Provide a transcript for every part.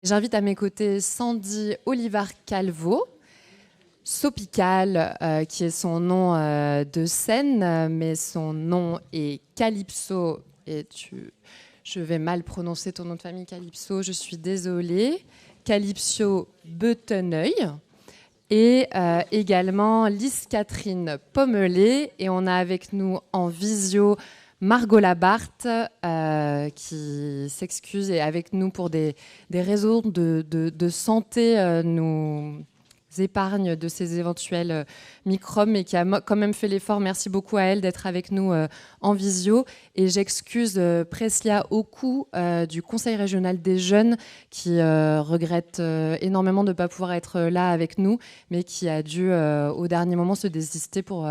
J'invite à mes côtés Sandy Olivar-Calvo, Sopical, qui est son nom de scène, mais son nom est Calypso. Et je vais mal prononcer ton nom de famille, Calypso, je suis désolée. Calypso Beuteneuil. Et également Lise-Catherine Pommelet. Et on a avec nous en visio Margot Labarthe, qui s'excuse et est avec nous pour des raisons de santé, nous épargne de ces éventuels microbes, mais qui a quand même fait l'effort. Merci beaucoup à elle d'être avec nous en visio. Et j'excuse Preslia Oku du Conseil régional des jeunes, qui regrette énormément de ne pas pouvoir être là avec nous, mais qui a dû au dernier moment se désister pour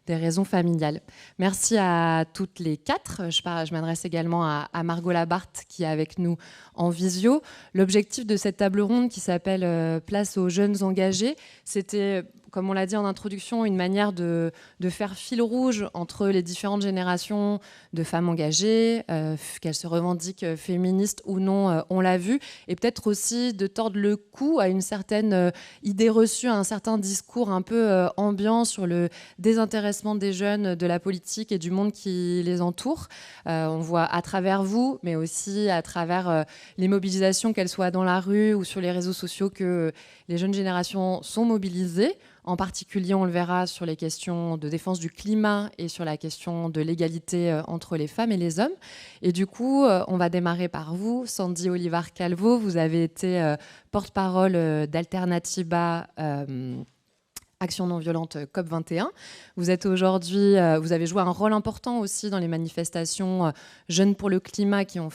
des raisons familiales. Merci à toutes les quatre. Je m'adresse également à Margot Labarthe, qui est avec nous en visio. L'objectif de cette table ronde, qui s'appelle Place aux jeunes engagés, c'était, comme on l'a dit en introduction, une manière de faire fil rouge entre les différentes générations de femmes engagées, qu'elles se revendiquent féministes ou non, on l'a vu, et peut-être aussi de tordre le cou à une certaine idée reçue, à un certain discours un peu ambiant sur le désintéressement des jeunes de la politique et du monde qui les entoure. On voit à travers vous, mais aussi à travers les mobilisations, qu'elles soient dans la rue ou sur les réseaux sociaux, que les jeunes générations sont mobilisées. En particulier, on le verra sur les questions de défense du climat et sur la question de l'égalité entre les femmes et les hommes. Et du coup, on va démarrer par vous, Sandy Olivar-Calvo. Vous avez été porte-parole d'Alternativa Action non violente COP21. Vous êtes aujourd'hui, vous avez joué un rôle important aussi dans les manifestations Jeunes pour le climat qui ont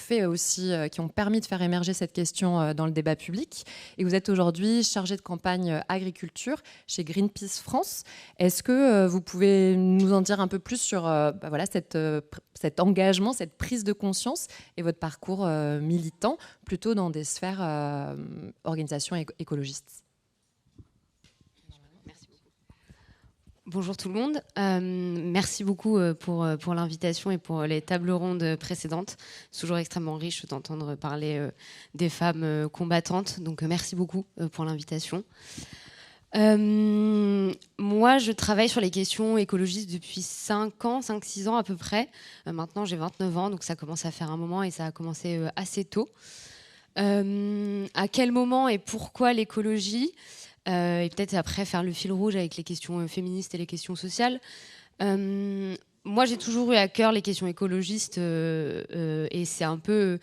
permis de faire émerger cette question dans le débat public. Et vous êtes aujourd'hui chargé de campagne agriculture chez Greenpeace France. Est-ce que vous pouvez nous en dire un peu plus sur cet engagement, cette prise de conscience et votre parcours militant plutôt dans des sphères organisations écologistes? Bonjour tout le monde. Merci beaucoup pour l'invitation et pour les tables rondes précédentes. C'est toujours extrêmement riche d'entendre parler des femmes combattantes. Donc merci beaucoup pour l'invitation. Moi, je travaille sur les questions écologistes depuis 5-6 ans à peu près. Maintenant, j'ai 29 ans, donc ça commence à faire un moment et ça a commencé assez tôt. À quel moment et pourquoi l'écologie ? Et peut-être après faire le fil rouge avec les questions féministes et les questions sociales. Moi, j'ai toujours eu à cœur les questions écologistes et c'est un peu...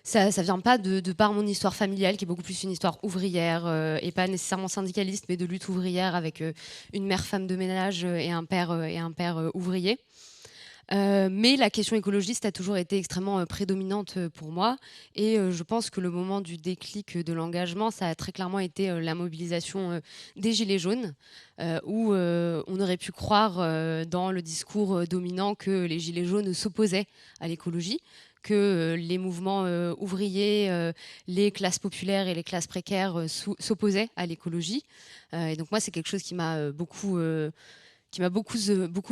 Ça vient pas de par mon histoire familiale, qui est beaucoup plus une histoire ouvrière et pas nécessairement syndicaliste, mais de lutte ouvrière avec une mère femme de ménage et un père ouvrier. Mais la question écologiste a toujours été extrêmement prédominante pour moi et je pense que le moment du déclic de l'engagement, ça a très clairement été la mobilisation des Gilets jaunes où on aurait pu croire dans le discours dominant que les Gilets jaunes s'opposaient à l'écologie, que les mouvements ouvriers, les classes populaires et les classes précaires s'opposaient à l'écologie. Et donc moi, c'est quelque chose qui m'a beaucoup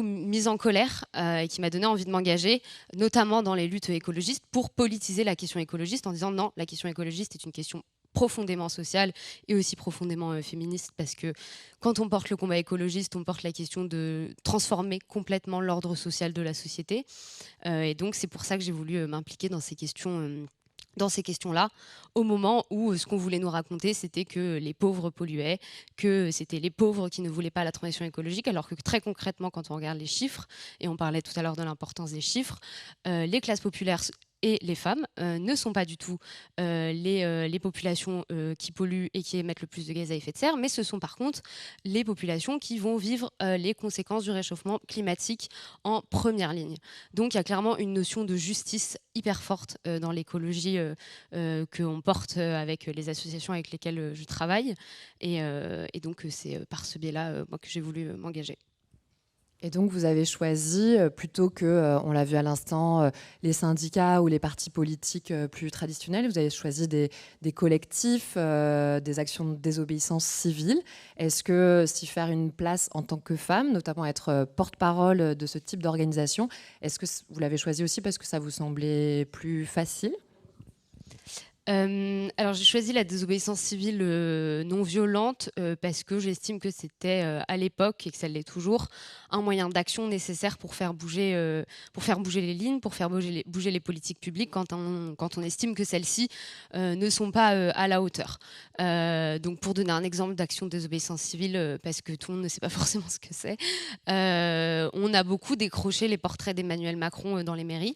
mise en colère et qui m'a donné envie de m'engager, notamment dans les luttes écologistes, pour politiser la question écologiste en disant non, la question écologiste est une question profondément sociale et aussi profondément féministe, parce que quand on porte le combat écologiste, on porte la question de transformer complètement l'ordre social de la société. Et donc c'est pour ça que j'ai voulu m'impliquer dans ces questions-là, au moment où ce qu'on voulait nous raconter, c'était que les pauvres polluaient, que c'était les pauvres qui ne voulaient pas la transition écologique, alors que très concrètement, quand on regarde les chiffres, et on parlait tout à l'heure de l'importance des chiffres, les classes populaires et les femmes ne sont pas du tout les populations qui polluent et qui émettent le plus de gaz à effet de serre, mais ce sont par contre les populations qui vont vivre les conséquences du réchauffement climatique en première ligne. Donc il y a clairement une notion de justice hyper forte dans l'écologie qu'on porte avec les associations avec lesquelles je travaille. Et donc c'est par ce biais-là moi, que j'ai voulu m'engager. Et donc, vous avez choisi, plutôt que, on l'a vu à l'instant, les syndicats ou les partis politiques plus traditionnels, vous avez choisi des collectifs, des actions de désobéissance civile. Est-ce que s'y faire une place en tant que femme, notamment être porte-parole de ce type d'organisation, est-ce que vous l'avez choisi aussi parce que ça vous semblait plus facile ? Alors j'ai choisi la désobéissance civile non violente parce que j'estime que c'était à l'époque, et que ça l'est toujours, un moyen d'action nécessaire pour faire bouger les lignes, pour faire bouger les politiques publiques quand on estime que celles-ci ne sont pas à la hauteur. Donc pour donner un exemple d'action de désobéissance civile, parce que tout le monde ne sait pas forcément ce que c'est, on a beaucoup décroché les portraits d'Emmanuel Macron dans les mairies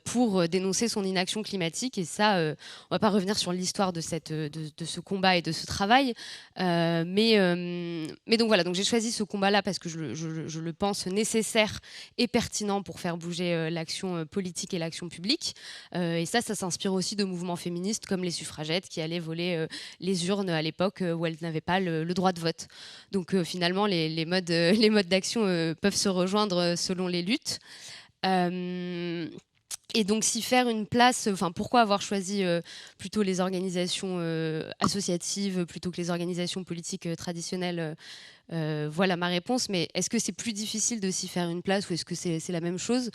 pour dénoncer son inaction climatique, et ça, on va pas revenir sur l'histoire de ce combat et de ce travail, mais donc voilà, donc j'ai choisi ce combat-là parce que je le pense nécessaire et pertinent pour faire bouger l'action politique et l'action publique. Et ça s'inspire aussi de mouvements féministes comme les suffragettes qui allaient voler les urnes à l'époque où elles n'avaient pas le droit de vote. Donc finalement, les modes d'action peuvent se rejoindre selon les luttes. Et donc, s'y faire une place, enfin, pourquoi avoir choisi plutôt les organisations associatives plutôt que les organisations politiques traditionnelles, voilà ma réponse. Mais est-ce que c'est plus difficile de s'y faire une place, ou est-ce que c'est la même chose?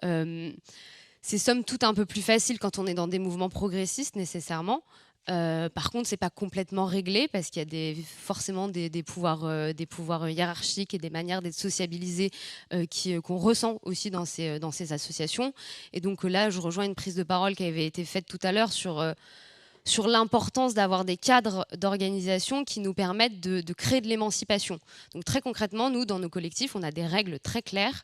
C'est somme toute un peu plus facile quand on est dans des mouvements progressistes, nécessairement. Par contre, c'est pas complètement réglé parce qu'il y a forcément des pouvoirs hiérarchiques et des manières d'être sociabilisés qu'on ressent aussi dans ces associations. Et donc là, je rejoins une prise de parole qui avait été faite tout à l'heure sur l'importance d'avoir des cadres d'organisation qui nous permettent de créer de l'émancipation. Donc très concrètement, nous, dans nos collectifs, on a des règles très claires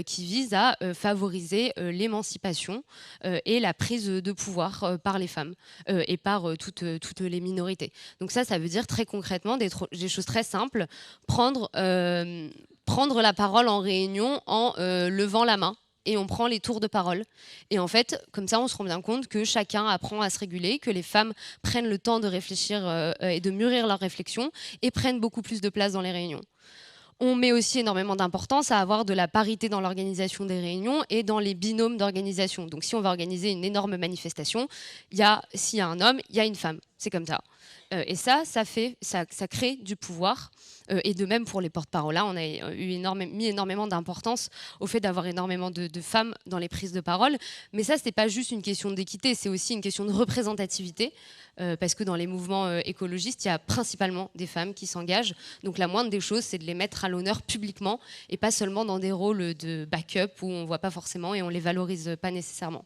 qui visent à favoriser l'émancipation et la prise de pouvoir par les femmes et par toutes les minorités. Donc ça veut dire très concrètement des choses très simples, prendre la parole en réunion en levant la main, et on prend les tours de parole. Et en fait, comme ça, on se rend bien compte que chacun apprend à se réguler, que les femmes prennent le temps de réfléchir et de mûrir leurs réflexions et prennent beaucoup plus de place dans les réunions. On met aussi énormément d'importance à avoir de la parité dans l'organisation des réunions et dans les binômes d'organisation. Donc si on va organiser une énorme manifestation, s'il y a un homme, il y a une femme. C'est comme ça. Et ça crée du pouvoir. Et de même pour les porte-parole. Là, on a mis énormément d'importance au fait d'avoir énormément de femmes dans les prises de parole. Mais ça, c'est pas juste une question d'équité, c'est aussi une question de représentativité. Parce que dans les mouvements écologistes, il y a principalement des femmes qui s'engagent. Donc la moindre des choses, c'est de les mettre à l'honneur publiquement et pas seulement dans des rôles de backup où on ne voit pas forcément et on ne les valorise pas nécessairement.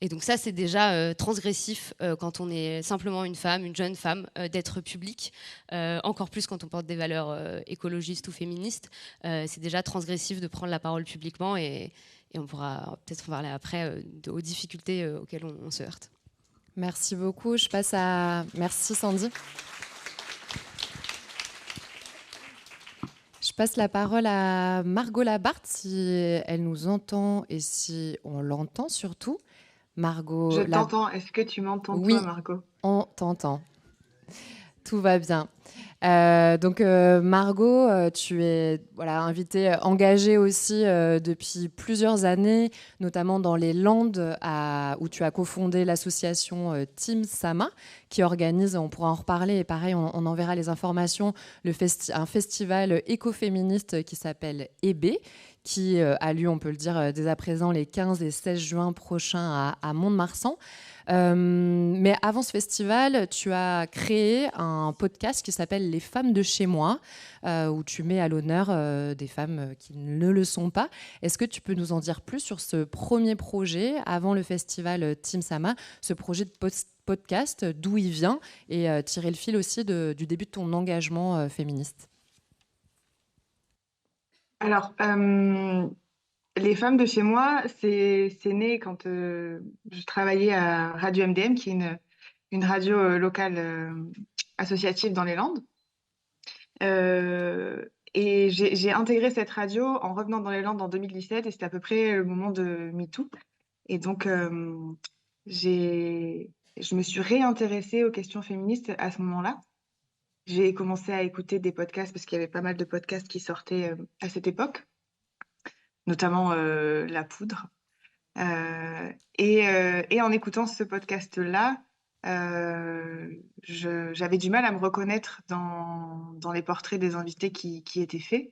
Et donc ça, c'est déjà transgressif quand on est simplement une femme, une jeune femme, d'être publique. Encore plus quand on porte des valeurs écologistes ou féministes. C'est déjà transgressif de prendre la parole publiquement, et on pourra peut-être en parler après aux difficultés auxquelles on se heurte. Merci beaucoup. Merci Sandy. Je passe la parole à Margot Labarthe, si elle nous entend et si on l'entend surtout. Margot. Je t'entends. Est-ce que tu m'entends, oui, toi, Margot? On t'entend. Tout va bien. Donc Margot, tu es invitée, engagée aussi depuis plusieurs années, notamment dans les Landes, où tu as cofondé l'association Team Sama, qui organise, on pourra en reparler, et pareil, on enverra les informations, un festival écoféministe qui s'appelle EB, qui a lieu, on peut le dire dès à présent, les 15 et 16 juin prochains à Mont-de-Marsan. Mais avant ce festival, tu as créé un podcast qui s'appelle Les femmes de chez moi, où tu mets à l'honneur des femmes qui ne le sont pas. Est-ce que tu peux nous en dire plus sur ce premier projet avant le festival Team Sama, ce projet de podcast, d'où il vient, et tirer le fil aussi du début de ton engagement féministe? Alors, les femmes de chez moi, c'est né quand je travaillais à Radio MDM, qui est une radio locale associative dans les Landes. Et j'ai intégré cette radio en revenant dans les Landes en 2017, et c'était à peu près le moment de MeToo. Et donc, je me suis réintéressée aux questions féministes à ce moment-là. J'ai commencé à écouter des podcasts parce qu'il y avait pas mal de podcasts qui sortaient à cette époque, notamment La Poudre. Et en écoutant ce podcast-là, j'avais du mal à me reconnaître dans les portraits des invités qui étaient faits.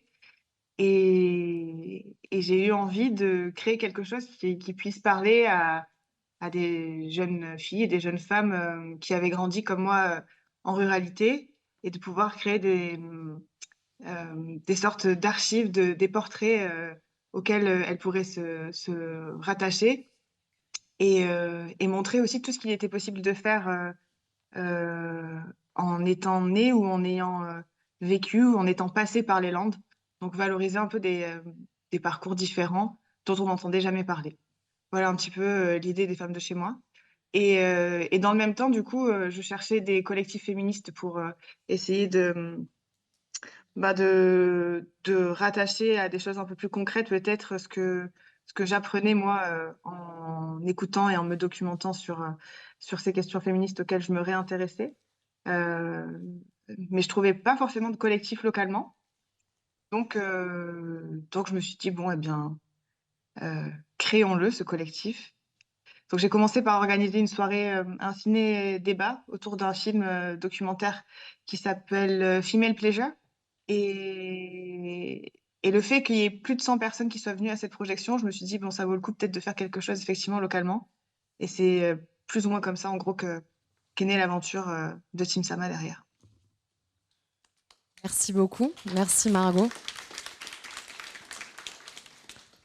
Et j'ai eu envie de créer quelque chose qui puisse parler à à des jeunes filles et des jeunes femmes qui avaient grandi comme moi en ruralité et de pouvoir créer des sortes d'archives, des portraits auxquels elles pourraient se rattacher et montrer aussi tout ce qu'il était possible de faire euh, en étant né ou en ayant vécu ou en étant passé par les Landes. Donc valoriser un peu des parcours différents dont on n'entendait jamais parler. Voilà un petit peu l'idée des femmes de chez moi. Et dans le même temps, du coup, je cherchais des collectifs féministes pour essayer de rattacher à des choses un peu plus concrètes, peut-être ce que j'apprenais moi en écoutant et en me documentant sur ces questions féministes auxquelles je me réintéressais. Euh, mais je trouvais pas forcément de collectif localement. Donc je me suis dit, bon, eh bien, créons-le, ce collectif. Donc j'ai commencé par organiser une soirée, un ciné-débat autour d'un film documentaire qui s'appelle Female Pleasure. Et, et le fait qu'il y ait plus de 100 personnes qui soient venues à cette projection, je me suis dit, bon, ça vaut le coup peut-être de faire quelque chose effectivement localement. Et c'est plus ou moins comme ça, en gros, qu'est née l'aventure de Team Sama derrière. Merci beaucoup. Merci Margot.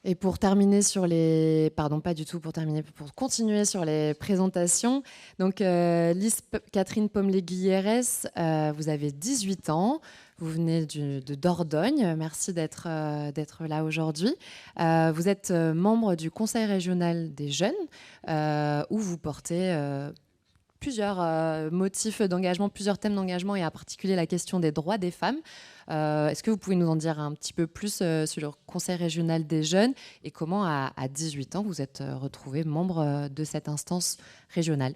Et pour terminer sur les... Pardon, pas du tout pour terminer, pour continuer sur les présentations. Donc, Lise Catherine Pommelet-Guilleres, vous avez 18 ans. Vous venez de Dordogne. Merci d'être là aujourd'hui. Vous êtes membre du Conseil régional des jeunes, où vous portez plusieurs motifs d'engagement, plusieurs thèmes d'engagement, et en particulier la question des droits des femmes. Est-ce que vous pouvez nous en dire un petit peu plus sur le Conseil régional des jeunes et comment, à 18 ans, vous êtes retrouvé membre de cette instance régionale?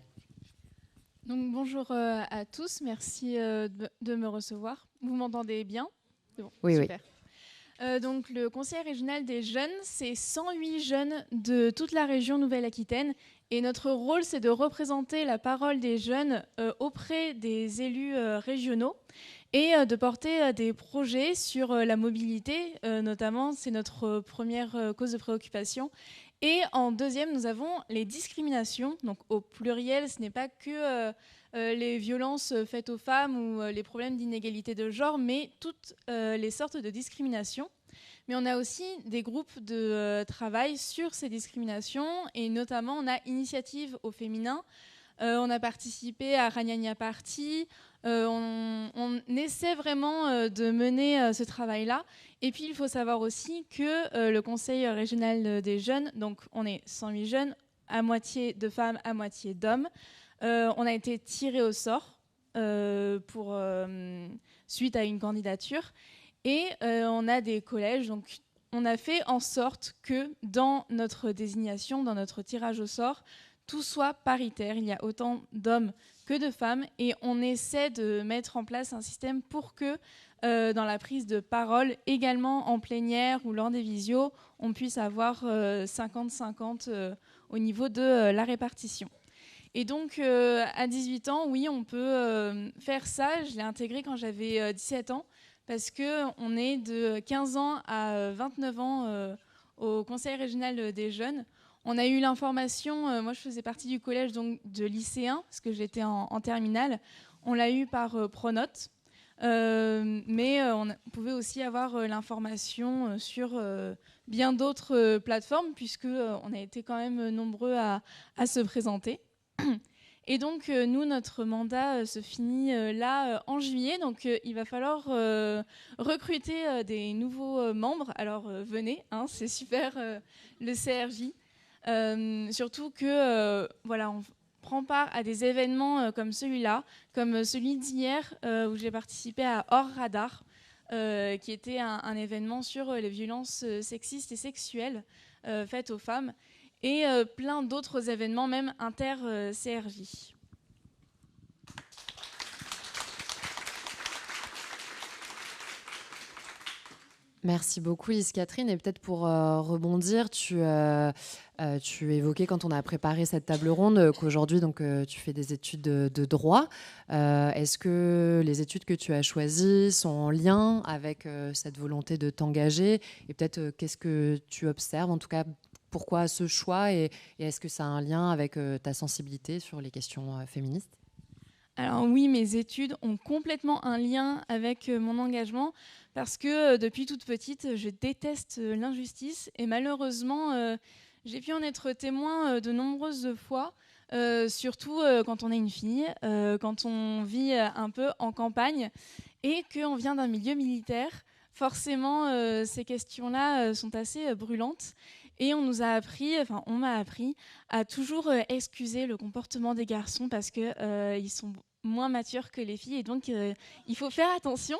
Donc, bonjour à tous, merci de me recevoir. Vous m'entendez bien? Bon, Oui, super. Donc, le Conseil régional des jeunes, c'est 108 jeunes de toute la région Nouvelle-Aquitaine. Et notre rôle, c'est de représenter la parole des jeunes auprès des élus régionaux et de porter des projets sur la mobilité, notamment, c'est notre première cause de préoccupation. Et en deuxième, nous avons les discriminations. Donc au pluriel, ce n'est pas que les violences faites aux femmes ou les problèmes d'inégalité de genre, mais toutes les sortes de discriminations. Mais on a aussi des groupes de travail sur ces discriminations, et notamment on a Initiative au féminin. On a participé à Ragnagna Party. On essaie vraiment de mener ce travail-là. Et puis, il faut savoir aussi que le Conseil régional des jeunes, donc on est 108 jeunes, à moitié de femmes, à moitié d'hommes. On a été tirés au sort suite à une candidature. Et on a des collèges, donc on a fait en sorte que dans notre désignation, dans notre tirage au sort, tout soit paritaire. Il y a autant d'hommes que de femmes et on essaie de mettre en place un système pour que dans la prise de parole, également en plénière ou lors des visios, on puisse avoir 50-50 au niveau de la répartition. Et donc, à 18 ans, oui, on peut faire ça. Je l'ai intégré quand j'avais 17 ans parce qu'on est de 15 ans à 29 ans au Conseil régional des jeunes. On a eu l'information, moi je faisais partie du collège donc, de lycéens, parce que j'étais en terminale. On l'a eu par Pronote, mais on pouvait aussi avoir l'information sur bien d'autres plateformes, puisqu'on a été quand même nombreux à se présenter. Et donc, nous, notre mandat se finit là en juillet. Donc, il va falloir recruter des nouveaux membres. Alors, venez, hein, c'est super, le CRJ. Surtout que voilà, on prend part à des événements comme celui-là, comme celui d'hier où j'ai participé à Hors Radar, qui était un événement sur les violences sexistes et sexuelles faites aux femmes, et plein d'autres événements, même inter-CRJ. Merci beaucoup, Lise Catherine. Et peut-être pour rebondir, tu évoquais quand on a préparé cette table ronde qu'aujourd'hui donc, tu fais des études de droit. Est-ce que les études que tu as choisies sont en lien avec cette volonté de t'engager? Et peut-être qu'est-ce que tu observes, en tout cas pourquoi ce choix et est-ce que ça a un lien avec ta sensibilité sur les questions féministes ? Alors oui, mes études ont complètement un lien avec mon engagement parce que depuis toute petite, je déteste l'injustice et malheureusement, j'ai pu en être témoin de nombreuses fois, surtout quand on est une fille, quand on vit un peu en campagne et qu'on vient d'un milieu militaire. Forcément, ces questions-là sont assez brûlantes. Et on m'a appris à toujours excuser le comportement des garçons parce qu'ils sont moins matures que les filles et donc il faut faire attention.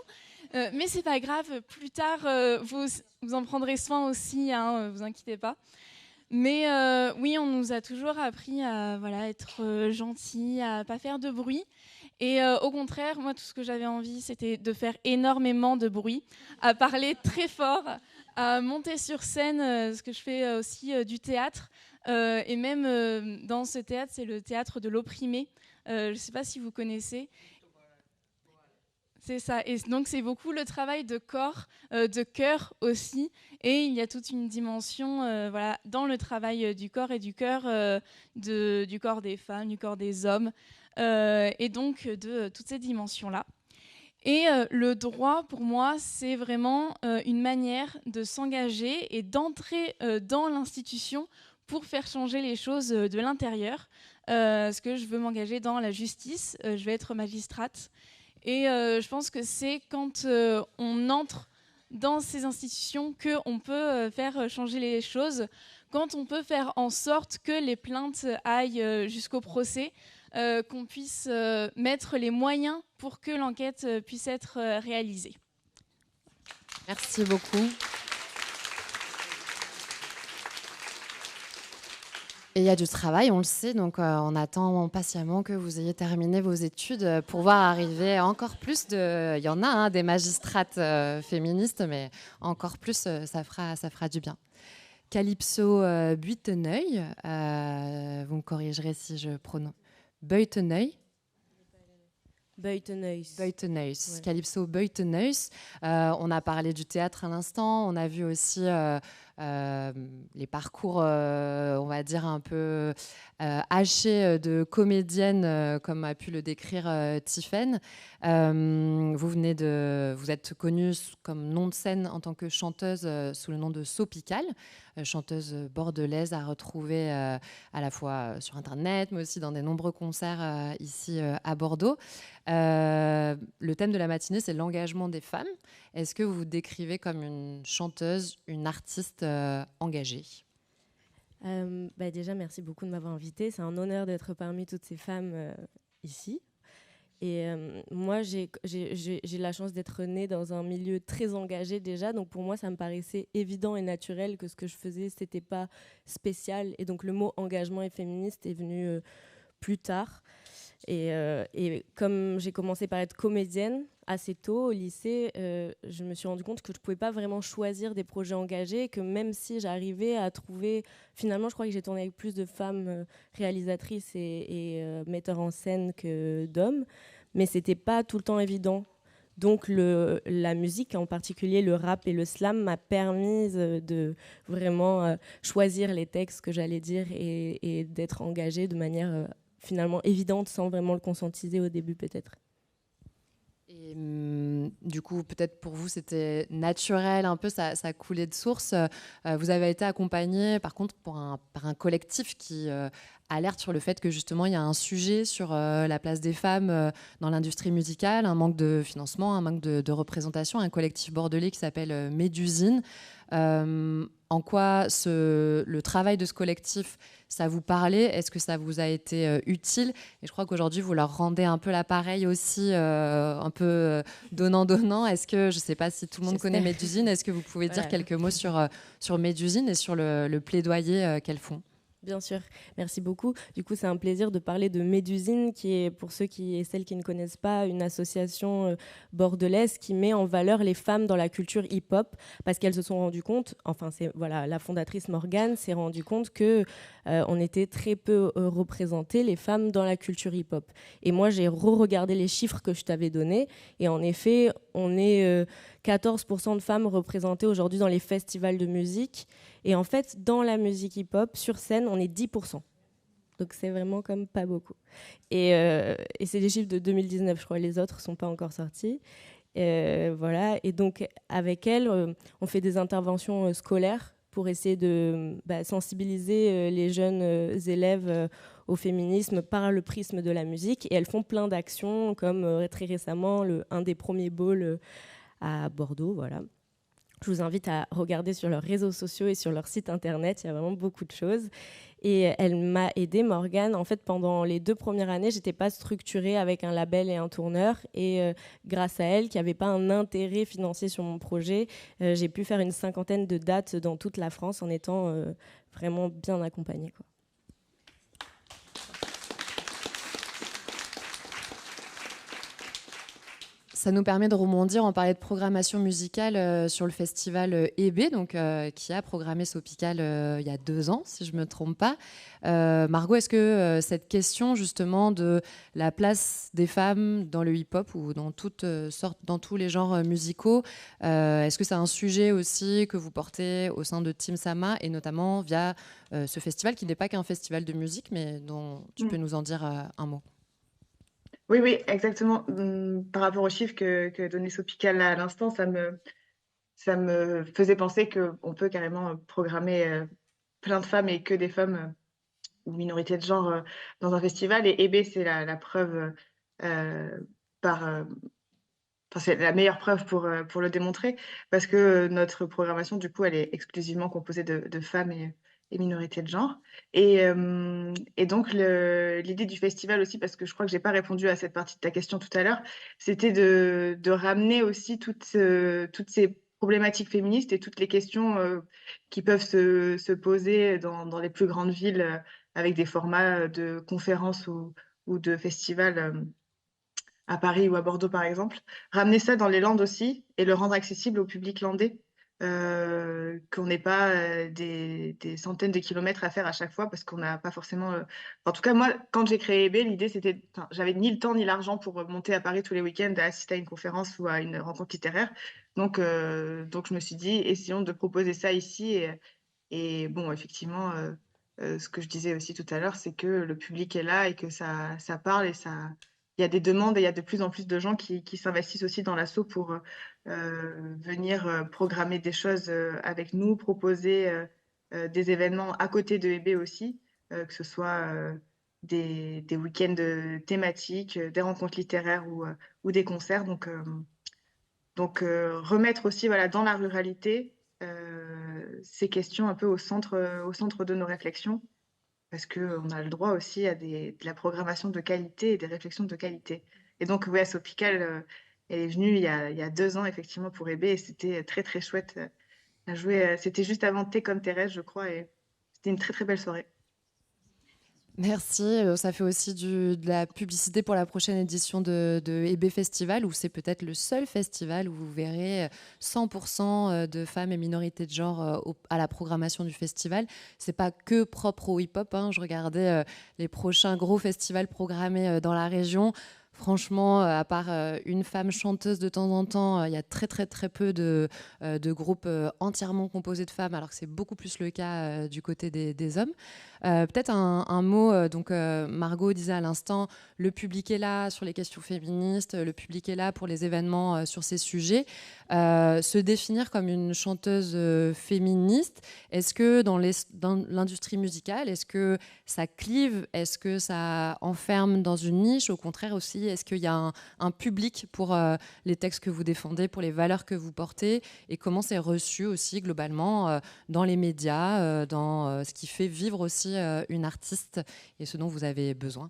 Mais c'est pas grave, plus tard vous en prendrez soin aussi, hein, vous inquiétez pas. Mais oui, on nous a toujours appris à être gentil, à pas faire de bruit. Et au contraire, moi, tout ce que j'avais envie, c'était de faire énormément de bruit, à parler très fort, à monter sur scène, ce que je fais aussi du théâtre. Et même dans ce théâtre, c'est le théâtre de l'opprimé. Je ne sais pas si vous connaissez. C'est ça. Et donc, c'est beaucoup le travail de corps, de cœur aussi. Et il y a toute une dimension dans le travail du corps et du cœur, du corps des femmes, du corps des hommes. Et donc, de toutes ces dimensions-là. Et le droit, pour moi, c'est vraiment une manière de s'engager et d'entrer dans l'institution pour faire changer les choses de l'intérieur. Parce que je veux m'engager dans la justice, je vais être magistrate. Et je pense que c'est quand on entre dans ces institutions qu'on peut faire changer les choses, quand on peut faire en sorte que les plaintes aillent jusqu'au procès, qu'on puisse mettre les moyens pour que l'enquête puisse être réalisée. Merci beaucoup. Et il y a du travail, on le sait, donc on attend patiemment que vous ayez terminé vos études pour voir arriver encore plus de... Il y en a des magistrates féministes, mais encore plus, ça fera du bien. Calypso Buiteneuil, vous me corrigerez si je prononce... Buiteneuil. Buitenhuis. Ouais. Calypso Buitenhuis. On a parlé du théâtre à l'instant, on a vu aussi les parcours, on va dire, un peu hachés de comédiennes, comme a pu le décrire Tiffaine. Vous êtes connue comme nom de scène en tant que chanteuse sous le nom de Sopical, chanteuse bordelaise à retrouver à la fois sur Internet, mais aussi dans des nombreux concerts ici à Bordeaux. Le thème de la matinée, c'est l'engagement des femmes. Est-ce que vous vous décrivez comme une chanteuse, une artiste engagée ? Déjà, merci beaucoup de m'avoir invitée. C'est un honneur d'être parmi toutes ces femmes ici. Et moi, j'ai la chance d'être née dans un milieu très engagé déjà. Donc pour moi, ça me paraissait évident et naturel que ce que je faisais, c'était pas spécial. Et donc le mot engagement et féministe est venu plus tard. Et comme j'ai commencé par être comédienne assez tôt au lycée, je me suis rendu compte que je ne pouvais pas vraiment choisir des projets engagés, que même si j'arrivais à trouver... Finalement, je crois que j'ai tourné avec plus de femmes réalisatrices et metteurs en scène que d'hommes, mais ce n'était pas tout le temps évident. Donc la musique, en particulier le rap et le slam, m'a permis de vraiment choisir les textes que j'allais dire et d'être engagée de manière... finalement évidente sans vraiment le conscientiser au début peut-être. Et du coup, peut-être pour vous, c'était naturel, un peu, ça coulait de source. Vous avez été accompagné, par contre, par un collectif qui alerte sur le fait que justement, il y a un sujet sur la place des femmes dans l'industrie musicale, un manque de financement, un manque de représentation, un collectif bordelais qui s'appelle Médusine. En quoi le travail de ce collectif, ça vous parlait ? Est-ce que ça vous a été utile ? Et je crois qu'aujourd'hui, vous leur rendez un peu l'appareil aussi, un peu donnant-donnant. Est-ce que, je ne sais pas si tout le monde connaît Médusine, est-ce que vous pouvez dire quelques mots sur Médusine et sur le plaidoyer qu'elles font ? Bien sûr, merci beaucoup. Du coup, c'est un plaisir de parler de Médusine, qui est, pour ceux et celles qui ne connaissent pas, une association bordelaise qui met en valeur les femmes dans la culture hip-hop, parce qu'elles se sont rendues compte, la fondatrice Morgane s'est rendue compte que on était très peu représentées, les femmes, dans la culture hip-hop. Et moi, j'ai re-regardé les chiffres que je t'avais donnés, et en effet, on est 14% de femmes représentées aujourd'hui dans les festivals de musique. Et en fait, dans la musique hip-hop, sur scène, on est 10%. Donc c'est vraiment comme pas beaucoup. Et c'est des chiffres de 2019, je crois. Les autres ne sont pas encore sortis. Voilà. Et donc, avec elle, on fait des interventions scolaires pour essayer de sensibiliser les jeunes élèves au féminisme par le prisme de la musique. Et elles font plein d'actions, comme très récemment, un des premiers balls à Bordeaux. Voilà. Je vous invite à regarder sur leurs réseaux sociaux et sur leur site internet. Il y a vraiment beaucoup de choses. Et elle m'a aidée, Morgane. En fait, pendant les 2 premières années, je n'étais pas structurée avec un label et un tourneur. Et grâce à elle, qui n'avait pas un intérêt financier sur mon projet, j'ai pu faire une 50aine de dates dans toute la France en étant vraiment bien accompagnée, quoi. Ça nous permet de rebondir, on parlait de programmation musicale sur le festival EB, donc, qui a programmé Sopical il y a 2 ans, si je ne me trompe pas. Margot, est-ce que cette question justement de la place des femmes dans le hip-hop ou dans toutes sortes, dans tous les genres musicaux, est-ce que c'est un sujet aussi que vous portez au sein de Team Sama et notamment via ce festival qui n'est pas qu'un festival de musique, mais dont tu peux nous en dire un mot? Oui, oui, exactement. Par rapport aux chiffres que donnait Sopical là, à l'instant, ça me faisait penser qu'on peut carrément programmer plein de femmes et que des femmes ou minorités de genre dans un festival. Et EB, c'est la preuve par... Enfin, c'est la meilleure preuve pour le démontrer, parce que notre programmation, du coup, elle est exclusivement composée de femmes et minorités de genre. Et donc, l'idée du festival aussi, parce que je crois que je n'ai pas répondu à cette partie de ta question tout à l'heure, c'était de ramener aussi toutes ces problématiques féministes et toutes les questions qui peuvent se poser dans les plus grandes villes avec des formats de conférences ou de festivals à Paris ou à Bordeaux par exemple, ramener ça dans les Landes aussi et le rendre accessible au public landais, qu'on n'ait pas des centaines de kilomètres à faire à chaque fois parce qu'on n'a pas forcément... En tout cas, moi, quand j'ai créé EB, l'idée c'était... Enfin, j'avais ni le temps ni l'argent pour monter à Paris tous les week-ends, à assister à une conférence ou à une rencontre littéraire. Donc je me suis dit, essayons de proposer ça ici. Et bon, effectivement, ce que je disais aussi tout à l'heure, c'est que le public est là et que ça parle et ça... Il y a des demandes et il y a de plus en plus de gens qui s'investissent aussi dans l'assaut pour venir programmer des choses avec nous, proposer des événements à côté de EB aussi, que ce soit des week-ends thématiques, des rencontres littéraires ou des concerts. Donc remettre aussi voilà, dans la ruralité ces questions un peu au centre de nos réflexions, parce qu'on a le droit aussi à de la programmation de qualité et des réflexions de qualité. Et donc, oui, Sopical, elle est venue il y a 2 ans, effectivement, pour EB, et c'était très, très chouette à jouer. C'était juste avant Thé comme Thérèse, je crois, et c'était une très, très belle soirée. Merci. Ça fait aussi de la publicité pour la prochaine édition de EB Festival, où c'est peut-être le seul festival où vous verrez 100% de femmes et minorités de genre à la programmation du festival. C'est pas que propre au hip-hop, hein. Je regardais les prochains gros festivals programmés dans la région. Franchement, à part une femme chanteuse de temps en temps, il y a très très très peu de groupes entièrement composés de femmes, alors que c'est beaucoup plus le cas du côté des hommes. Peut-être un mot, donc Margot disait à l'instant, le public est là sur les questions féministes, le public est là pour les événements sur ces sujets. Se définir comme une chanteuse féministe, est-ce que dans l'industrie musicale, est-ce que ça clive, est-ce que ça enferme dans une niche, au contraire aussi, est-ce qu'il y a un public pour les textes que vous défendez, pour les valeurs que vous portez, et comment c'est reçu aussi globalement dans les médias, dans ce qui fait vivre aussi une artiste et ce dont vous avez besoin?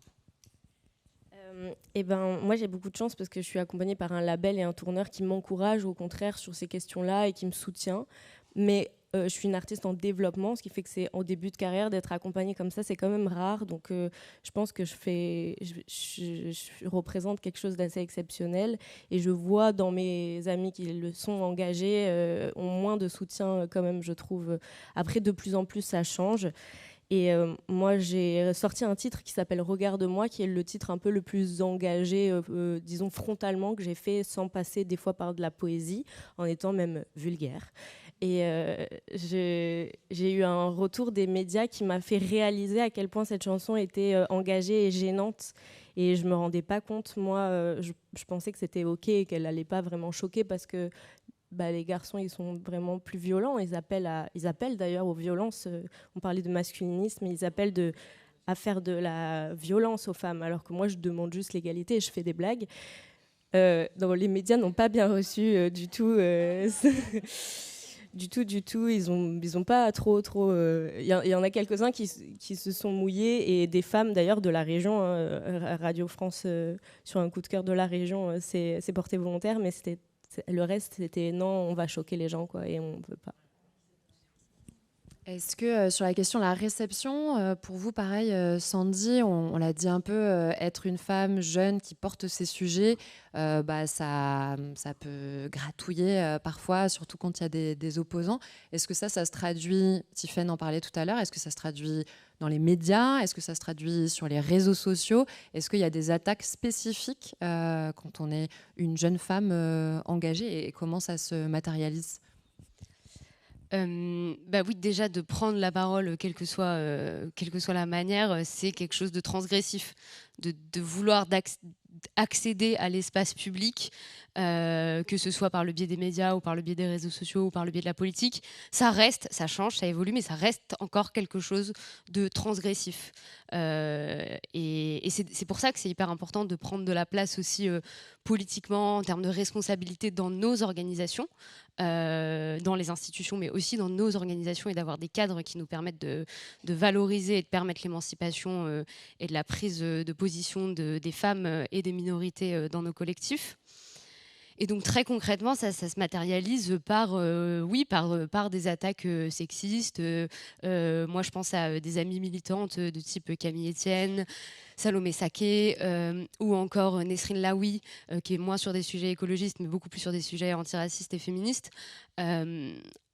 Moi j'ai beaucoup de chance parce que je suis accompagnée par un label et un tourneur qui m'encouragent au contraire sur ces questions-là et qui me soutient. Mais je suis une artiste en développement, ce qui fait que c'est en début de carrière d'être accompagnée comme ça, c'est quand même rare. Donc je pense que je représente quelque chose d'assez exceptionnel et je vois dans mes amis qui le sont engagés ont moins de soutien quand même, je trouve. Après, de plus en plus, ça change. Et moi, j'ai sorti un titre qui s'appelle « Regarde-moi », qui est le titre un peu le plus engagé, disons frontalement, que j'ai fait sans passer des fois par de la poésie, en étant même vulgaire. Et j'ai eu un retour des médias qui m'a fait réaliser à quel point cette chanson était engagée et gênante. Et je ne me rendais pas compte, moi, je pensais que c'était OK et qu'elle n'allait pas vraiment choquer parce que les garçons, ils sont vraiment plus violents. Ils appellent d'ailleurs aux violences. On parlait de masculinisme, mais ils appellent à faire de la violence aux femmes, alors que moi, je demande juste l'égalité et je fais des blagues. Les médias n'ont pas bien reçu du tout. Du tout. Ils ont pas trop. Il y en a quelques-uns qui se sont mouillés, et des femmes d'ailleurs de la région. Radio France, sur un coup de cœur de la région, c'est porté volontaire, mais le reste, c'était non, on va choquer les gens, quoi, et on ne veut pas. Est-ce que sur la question de la réception, pour vous, pareil, Sandy, on l'a dit un peu, être une femme jeune qui porte ces sujets, ça peut gratouiller parfois, surtout quand il y a des opposants. Est-ce que ça se traduit, Tiffaine en parlait tout à l'heure, est-ce que ça se traduit dans les médias? Est-ce que ça se traduit sur les réseaux sociaux? Est-ce qu'il y a des attaques spécifiques quand on est une jeune femme engagée, et comment ça se matérialise? Oui, déjà de prendre la parole, quelle que soit la manière, c'est quelque chose de transgressif, de vouloir accéder à l'espace public, que ce soit par le biais des médias ou par le biais des réseaux sociaux ou par le biais de la politique. Ça reste, ça change, ça évolue, mais ça reste encore quelque chose de transgressif. Et c'est pour ça que c'est hyper important de prendre de la place aussi politiquement, en termes de responsabilité dans nos organisations, dans les institutions, mais aussi dans nos organisations, et d'avoir des cadres qui nous permettent de valoriser et de permettre l'émancipation et de la prise de position des femmes et des minorités dans nos collectifs. Et donc très concrètement, ça se matérialise par des attaques sexistes. Moi, je pense à des amies militantes de type Camille Etienne, Salomé Saké, ou encore Nesrine Laoui, qui est moins sur des sujets écologistes, mais beaucoup plus sur des sujets antiracistes et féministes.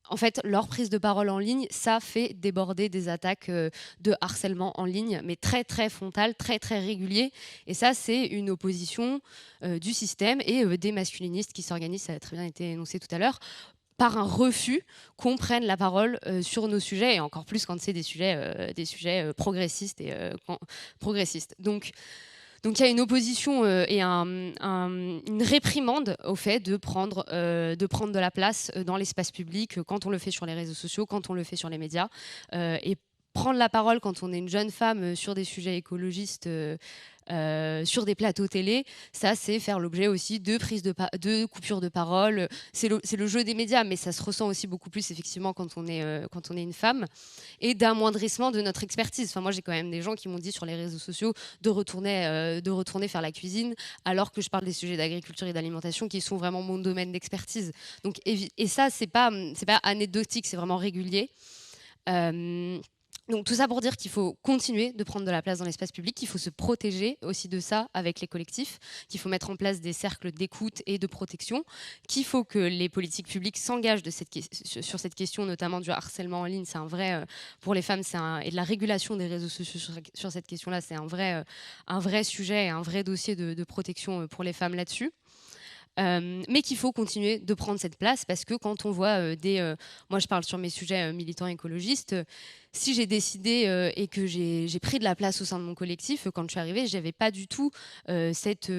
En fait, leur prise de parole en ligne, ça fait déborder des attaques de harcèlement en ligne, mais très, très frontales, très, très réguliers. Et ça, c'est une opposition du système et des masculinistes qui s'organisent, ça a très bien été énoncé tout à l'heure, par un refus qu'on prenne la parole sur nos sujets, et encore plus quand c'est des sujets progressistes et progressistes. Donc il y a une opposition et une réprimande au fait de prendre de la place dans l'espace public, quand on le fait sur les réseaux sociaux, quand on le fait sur les médias. Et prendre la parole quand on est une jeune femme sur des sujets écologistes, sur des plateaux télé, ça c'est faire l'objet aussi de coupures de parole. C'est le jeu des médias, mais ça se ressent aussi beaucoup plus effectivement quand on est une femme, et d'amoindrissement de notre expertise. Enfin, moi j'ai quand même des gens qui m'ont dit sur les réseaux sociaux de retourner faire la cuisine, alors que je parle des sujets d'agriculture et d'alimentation qui sont vraiment mon domaine d'expertise. Donc, et ça c'est pas anecdotique, c'est vraiment régulier. Donc tout ça pour dire qu'il faut continuer de prendre de la place dans l'espace public, qu'il faut se protéger aussi de ça avec les collectifs, qu'il faut mettre en place des cercles d'écoute et de protection, qu'il faut que les politiques publiques s'engagent sur cette question, notamment du harcèlement en ligne. C'est un vrai, pour les femmes, et de la régulation des réseaux sociaux sur cette question-là, c'est un vrai sujet, un vrai dossier de protection pour les femmes là-dessus. Mais qu'il faut continuer de prendre cette place, parce que quand on voit moi je parle sur mes sujets militants écologistes, si j'ai décidé et que j'ai pris de la place au sein de mon collectif, quand je suis arrivée, j'avais pas du tout cette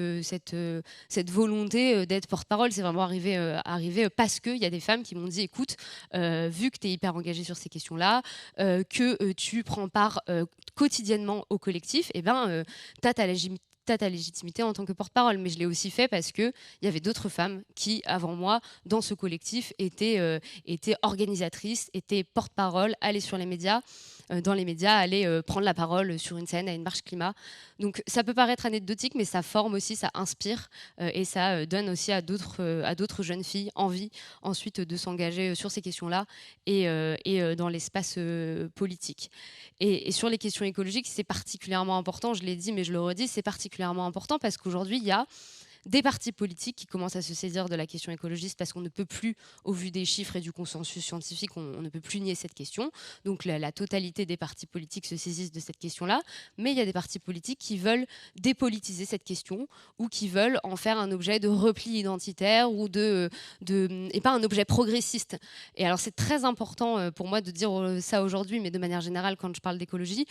volonté d'être porte-parole. C'est vraiment arrivé parce qu'il y a des femmes qui m'ont dit, écoute, vu que tu es hyper engagée sur ces questions-là, que tu prends part quotidiennement au collectif, et t'as ta légitimité en tant que porte-parole. Mais je l'ai aussi fait parce qu'il y avait d'autres femmes qui, avant moi, dans ce collectif, étaient organisatrices, étaient porte-parole, allaient sur les médias, dans les médias, allaient prendre la parole sur une scène à une marche climat. Donc ça peut paraître anecdotique, mais ça forme aussi, ça inspire, et ça donne aussi à d'autres jeunes filles envie ensuite de s'engager sur ces questions-là et dans l'espace politique. Et sur les questions écologiques, c'est particulièrement important, je l'ai dit, mais je le redis, c'est particulièrement important parce qu'aujourd'hui, il y a des partis politiques qui commencent à se saisir de la question écologiste parce qu'on ne peut plus, au vu des chiffres et du consensus scientifique, on ne peut plus nier cette question. Donc la totalité des partis politiques se saisissent de cette question-là, mais il y a des partis politiques qui veulent dépolitiser cette question ou qui veulent en faire un objet de repli identitaire ou et pas un objet progressiste. Et alors c'est très important pour moi de dire ça aujourd'hui, mais de manière générale quand je parle d'écologie,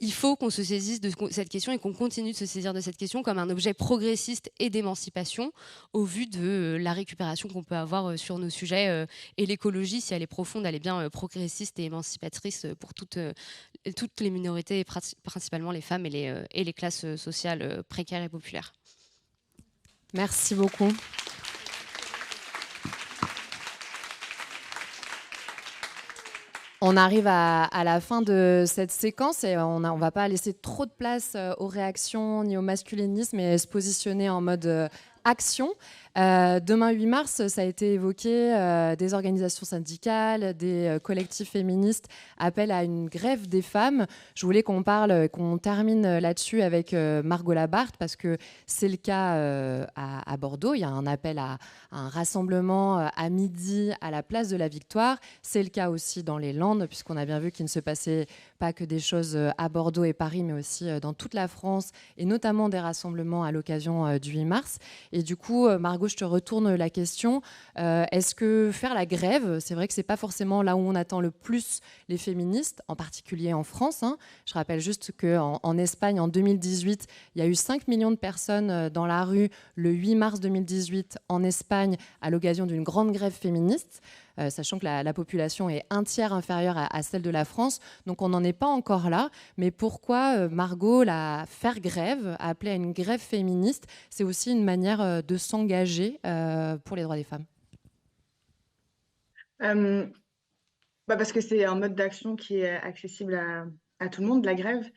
il faut qu'on se saisisse de cette question et qu'on continue de se saisir de cette question comme un objet progressiste et d'émancipation au vu de la récupération qu'on peut avoir sur nos sujets. Et l'écologie, si elle est profonde, elle est bien progressiste et émancipatrice pour toutes les minorités, et principalement les femmes et les classes sociales précaires et populaires. Merci beaucoup. On arrive à la fin de cette séquence et on ne va pas laisser trop de place aux réactions ni au masculinisme et se positionner en mode action. Demain 8 mars, ça a été évoqué, des organisations syndicales, des collectifs féministes appellent à une grève des femmes. Je voulais qu'on termine là-dessus avec Margot Labarthe parce que c'est le cas à Bordeaux. Il y a un appel à un rassemblement à midi à la place de la Victoire. C'est le cas aussi dans les Landes puisqu'on a bien vu qu'il ne se passait pas que des choses à Bordeaux et Paris mais aussi dans toute la France et notamment des rassemblements à l'occasion du 8 mars. Et du coup, Margot, je te retourne la question. Est-ce que faire la grève, c'est vrai que ce n'est pas forcément là où on attend le plus les féministes, en particulier en France. Je rappelle juste qu'en Espagne, en 2018, il y a eu 5 millions de personnes dans la rue le 8 mars 2018 en Espagne à l'occasion d'une grande grève féministe. Sachant que la population est un tiers inférieure à celle de la France. Donc on n'en est pas encore là. Mais pourquoi, Margot, faire grève, appeler à une grève féministe, c'est aussi une manière de s'engager pour les droits des femmes? Parce que c'est un mode d'action qui est accessible à tout le monde, la grève.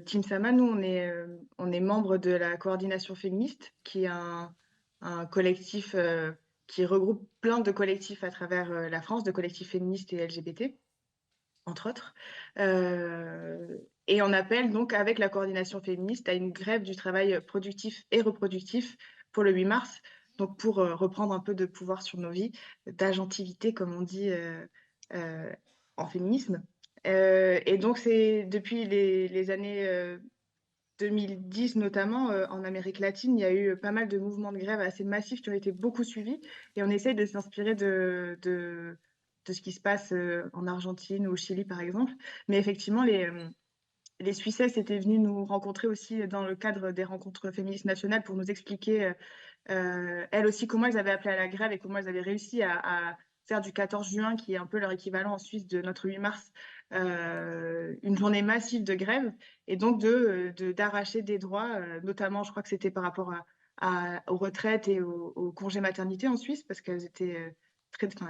Team Sama, nous, on est membre de la coordination féministe, qui est un collectif qui regroupe plein de collectifs à travers la France, de collectifs féministes et LGBT, entre autres. Et on appelle donc, avec la coordination féministe, à une grève du travail productif et reproductif pour le 8 mars, donc pour reprendre un peu de pouvoir sur nos vies, d'agentivité, comme on dit en féminisme. Et donc, c'est depuis les années 2010 notamment, en Amérique latine, il y a eu pas mal de mouvements de grève assez massifs qui ont été beaucoup suivis. Et on essaye de s'inspirer de ce qui se passe en Argentine ou au Chili, par exemple. Mais effectivement, les Suissesses étaient venues nous rencontrer aussi dans le cadre des rencontres féministes nationales pour nous expliquer, elles aussi, comment elles avaient appelé à la grève et comment elles avaient réussi à faire du 14 juin, qui est un peu leur équivalent en Suisse de notre 8 mars, une journée massive de grève, et donc d'arracher des droits, notamment, je crois que c'était par rapport aux retraites et au congé maternité en Suisse, parce qu'elles étaient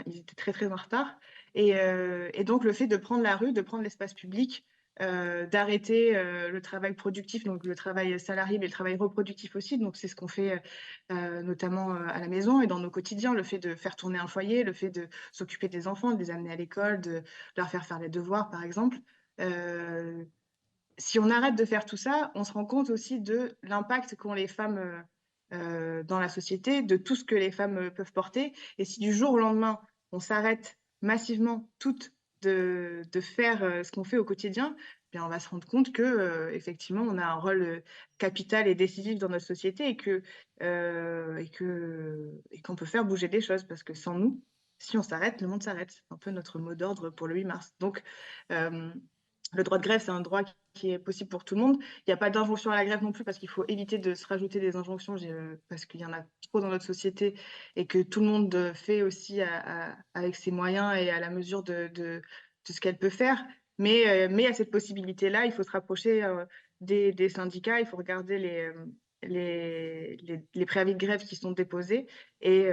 ils étaient très, très en retard. Et donc, le fait de prendre la rue, de prendre l'espace public, d'arrêter le travail productif, donc le travail salarié, mais le travail reproductif aussi. Donc, c'est ce qu'on fait notamment à la maison et dans nos quotidiens, le fait de faire tourner un foyer, le fait de s'occuper des enfants, de les amener à l'école, de leur faire les devoirs, par exemple. Si on arrête de faire tout ça, on se rend compte aussi de l'impact qu'ont les femmes dans la société, de tout ce que les femmes peuvent porter. Et si du jour au lendemain, on s'arrête massivement toutes de faire ce qu'on fait au quotidien, bien, on va se rendre compte que effectivement, on a un rôle capital et décisif dans notre société et qu'on peut faire bouger des choses, parce que sans nous, si on s'arrête, le monde s'arrête. C'est un peu notre mot d'ordre pour le 8 mars. Donc, le droit de grève, c'est un droit qui est possible pour tout le monde. Il n'y a pas d'injonction à la grève non plus, parce qu'il faut éviter de se rajouter des injonctions, parce qu'il y en a trop dans notre société et que tout le monde fait aussi avec ses moyens et à la mesure de ce qu'elle peut faire. Mais à cette possibilité-là, il faut se rapprocher des syndicats, il faut regarder les préavis de grève qui sont déposés et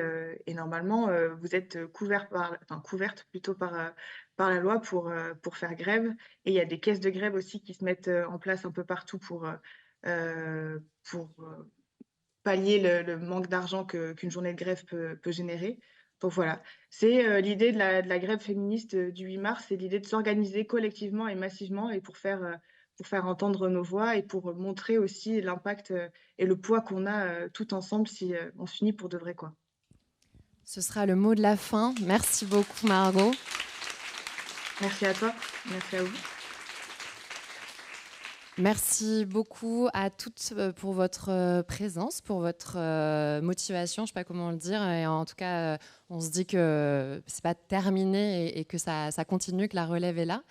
normalement, vous êtes couverte plutôt par la loi pour faire grève. Et il y a des caisses de grève aussi qui se mettent en place un peu partout pour pallier le manque d'argent qu'une journée de grève peut générer. Donc voilà, c'est l'idée de la grève féministe du 8 mars, c'est l'idée de s'organiser collectivement et massivement et pour faire pour faire entendre nos voix et pour montrer aussi l'impact et le poids qu'on a tout ensemble si on s'unit pour de vrai, quoi. Ce sera le mot de la fin. Merci beaucoup, Margot. Merci à toi, merci à vous. Merci beaucoup à toutes pour votre présence, pour votre motivation, je ne sais pas comment le dire. Et en tout cas, on se dit que ce n'est pas terminé et que ça continue, que la relève est là.